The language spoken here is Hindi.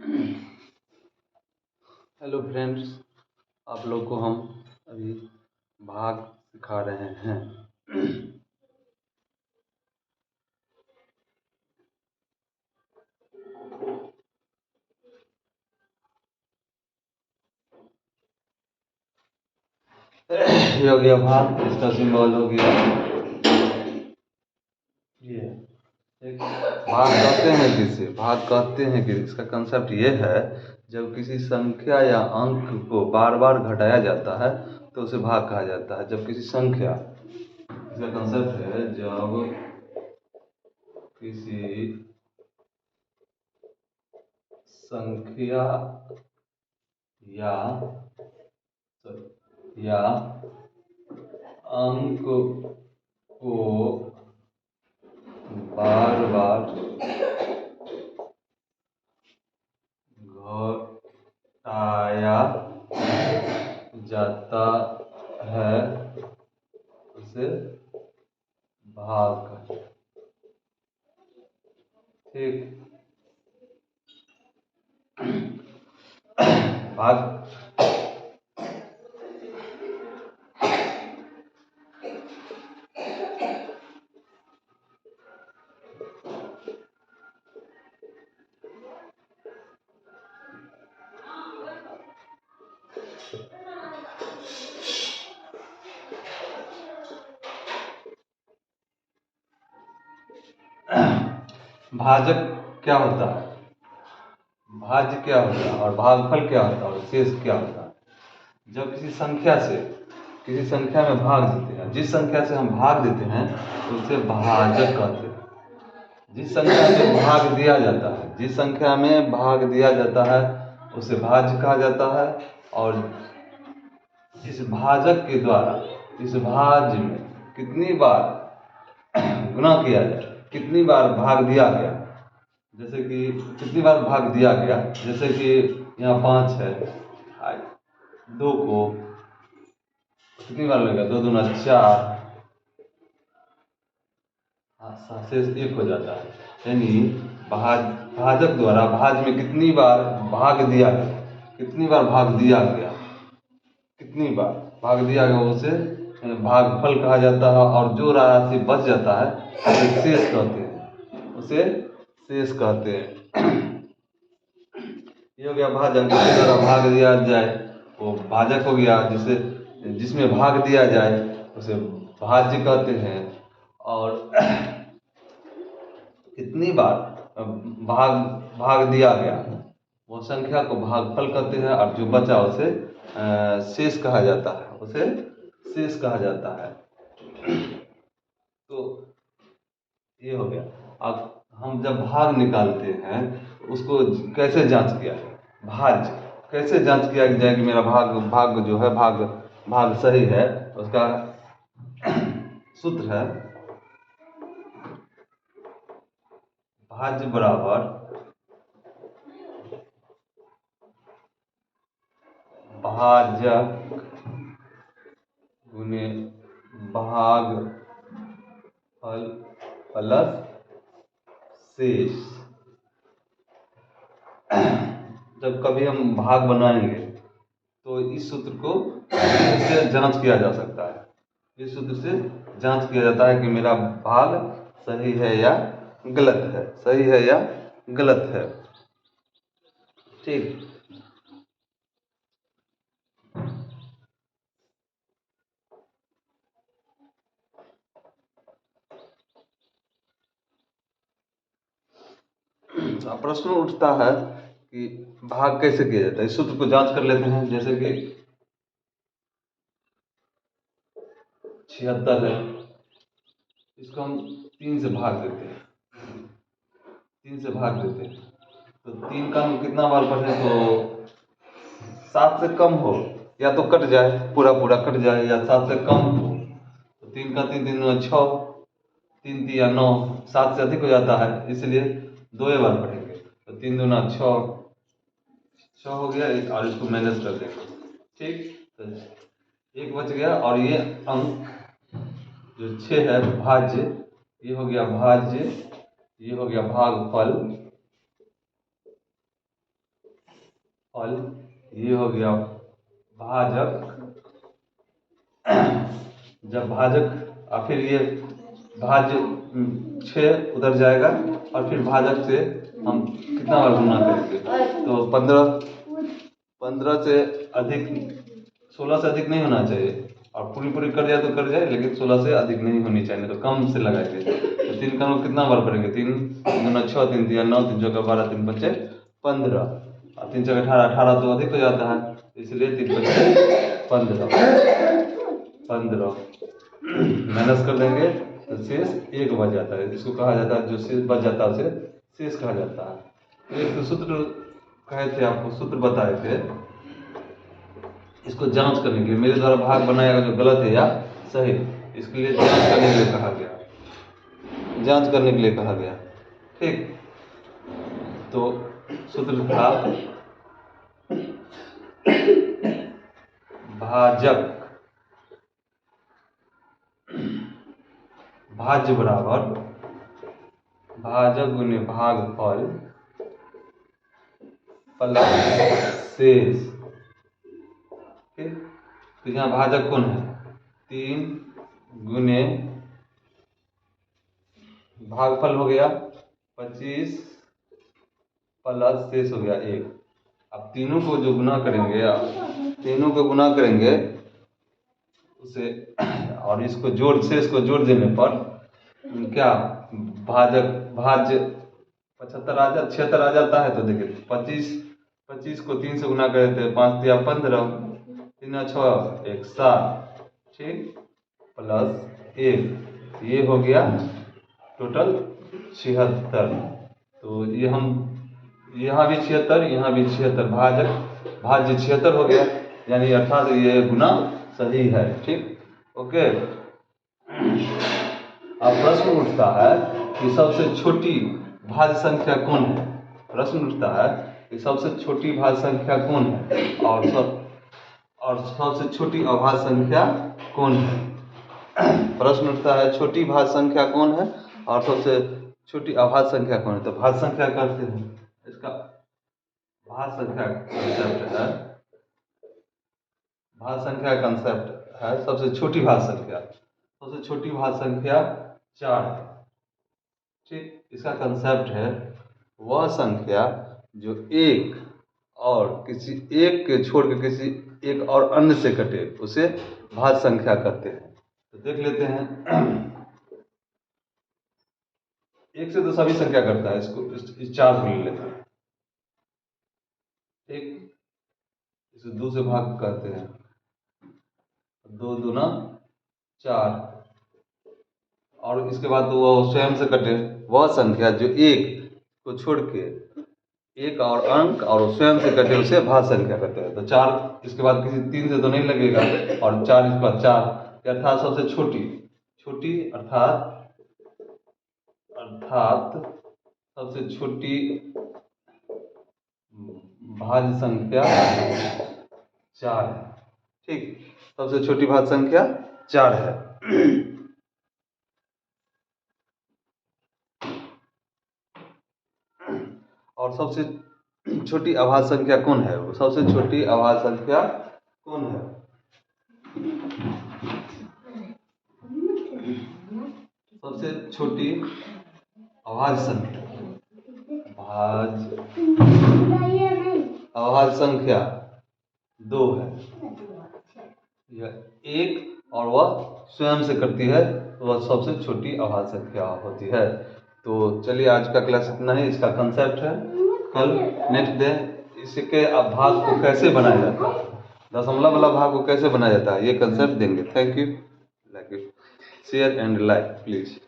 हेलो फ्रेंड्स, आप लोग को हम अभी भाग सिखा रहे हैं। ये हो गया भाग, इसका सिंबल हो गया ये। एक भाग कहते हैं किसे? भाग कहते हैं कि इसका कंसेप्ट ये है, जब किसी संख्या या अंक को बार बार घटाया जाता है तो उसे भाग कहा जाता है। जब किसी संख्या, इसका कंसेप्ट है जब किसी संख्या या अंक को बार बार घटाया जाता है उसे भाग। ठीक, भाग भाजक क्या होता है, भाज्य क्या होता है और भागफल क्या होता है और शेष क्या होता है। जब किसी संख्या में भाग देते हैं, जिस संख्या से हम भाग देते हैं तो उसे भाजक कहते हैं। जिस संख्या में भाग दिया जाता है, जिस संख्या में भाग दिया जाता है उसे भाज्य कहा जाता है। और इस भाजक के द्वारा इस भाज्य में कितनी बार गुणा किया जाए, कितनी बार भाग दिया गया, जैसे कि कितनी बार भाग दिया गया, जैसे कि यहाँ 5 है, 2 को कितनी बार लगेगा, 2 दूना 4, शेष 1 हो जाता है। यानी भाजक द्वारा भाज्य में कितनी बार भाग दिया गया, कितनी बार भाग दिया गया, कितनी बार भाग दिया गया उसे भागफल कहा जाता है। और जो राशि बच जाता है उसे शेष कहते हैं, उसे शेष कहते हैं। ये हो गया भाजक, जिसके द्वारा भाग दिया जाए वो भाजक हो गया। जिसमें भाग दिया जाए उसे भाज्य कहते हैं। और कितनी बार भाग भाग दिया गया वो संख्या को भागफल कहते हैं। और जो बचा उसे शेष कहा जाता है, उसे शेष कहा जाता है। तो ये हो गया। अब हम जब भाग निकालते हैं उसको कैसे जांच किया जाए, भाज्य कैसे जांच किया जाए कि मेरा भाग जो है भाग सही है। उसका सूत्र है भाज्य बराबर भाजक गुने भाग फल प्लस शेष। जब कभी हम भाग बनाएंगे तो इस सूत्र को से जांच किया जा सकता है। इस सूत्र से जांच किया जाता है कि मेरा भाग सही है या गलत है, सही है या गलत है। ठीक, प्रश्न उठता है कि भाग कैसे किया जाता है। इस सूत्र को जांच कर लेते हैं। जैसे कि 76 है, इसको हम 3 से भाग देते हैं, 3 से भाग देते हैं तो 3 का हम कितना बार पढ़ें तो 7 से कम हो या तो कट जाए, पूरा पूरा कट जाए, या 7 से कम हो तो 3 का 3 3 6, 3 3 या 9, 7 से अधिक हो जाता है, इसलिए 2 बार पढ़ेंगे तो 3 दूना 6, 6 हो गया। और इसको मैनेज कर देंगे। ठीक, तो 1 बच गया। और ये अंक जो 6 है भाज्य, ये हो गया भाज्य, ये हो गया भागफल। फल, ये हो गया भाजक। जब भाजक और फिर ये भाज्य 6 उधर जाएगा और फिर भाजक से हम कितना बार गुना करेंगे, तो 15 से अधिक, 16 से अधिक नहीं होना चाहिए। और पूरी पूरी कर जाए तो कर जाए, लेकिन 16 से अधिक नहीं होनी चाहिए, तो कम से लगाएंगे। तो 3 का हम कितना बार करेंगे, 3 गुना 6, 3 तिया 9, 3 चौका 12, 3 बचे 15, और 3 चौका 18, 18 तो अधिक हो जाता है, इसलिए 3 बचे 15 माइनस कर देंगे तो शेष 1 बच जाता है। इसको कहा जाता है, जो शेष बच जाता है उसे शेष कहा जाता है। तो एक तो सूत्र कहे थे आपको, सूत्र बताए थे, इसको जांच करने के लिए, मेरे द्वारा भाग बनाया जो गलत है या सही, इसके लिए जांच करने के लिए कहा गया, जांच करने के लिए कहा गया। ठीक, तो सूत्र था भाजक, भाज्य बराबर भाजक गुने भागफल प्लस शेष। ठीक, तो यहाँ भाजक कौन है, 3 गुने भागफल हो गया 25 प्लस शेष हो गया 1। अब तीनों को जो गुना करेंगे, तीनों को गुना करेंगे उसे, और इसको जोड़, शेष को जोड़ देने पर क्या भाजक, भाज्य 75 आ जा 76 आ जाता है। तो देखिए 25 को 3 से गुना करे थे, 5 या 15, 3 6 1 7, ठीक, प्लस 1, ये हो गया टोटल 76। तो ये हम यहाँ भी 76, यहाँ भी 76, भाज्य 76 हो गया, यानी अर्थात ये गुना सही है। ठीक, ओके। अब प्रश्न उठता है कि सबसे छोटी भाज्य संख्या कौन है, प्रश्न उठता है कि सबसे छोटी भाज्य संख्या कौन है, और सबसे छोटी अभाज्य संख्या कौन है। प्रश्न उठता है छोटी भाज्य संख्या कौन है और सबसे छोटी अभाज्य संख्या कौन है। तो भाज्य संख्या करते हैं, इसका भाज्य संख्या कंसेप्ट है, भाज्य संख्या कंसेप्ट है सबसे छोटी भाज्य संख्या, सबसे छोटी भाज्य संख्या 4 है। ठीक, इसका कंसेप्ट है वह संख्या जो एक और किसी एक के छोड़ के किसी एक और अन्य से कटे, उसे भाज्य संख्या कहते हैं। तो देख लेते हैं, एक से तो सभी संख्या करता है, इसको इस 4 को ले लेते हैं। ठीक, इसे 2 से भाग करते हैं, 2 दूना 4, और इसके बाद तो वो स्वयं से कटे, वह संख्या जो एक को छोड़ के एक और अंक और स्वयं से कटे, उसे भाज्य संख्या कहते हैं। तो 4 इसके बाद किसी 3 से तो नहीं लगेगा, और 4 इसके बाद 4, अर्थात सबसे छोटी अर्थात सबसे छोटी भाज्य संख्या 4 है। ठीक, सबसे छोटी भाज्य संख्या 4 है। और सबसे छोटी अभाज्य संख्या कौन है, वो सबसे छोटी अभाज्य संख्या कौन है। सबसे छोटी अभाज्य संख्या, अभाज्य संख्या 2 है, यह 1 और वह स्वयं से करती है, तो वह सबसे छोटी अभाज्य संख्या होती है। तो चलिए आज का क्लास इतना ही, इसका कंसेप्ट है, कल नेक्स्ट डे इसके भाग को कैसे बनाया जाता है, दशमलव वाला भाग को कैसे बनाया जाता है, ये कंसेप्ट देंगे। Thank you, like it, share and like please.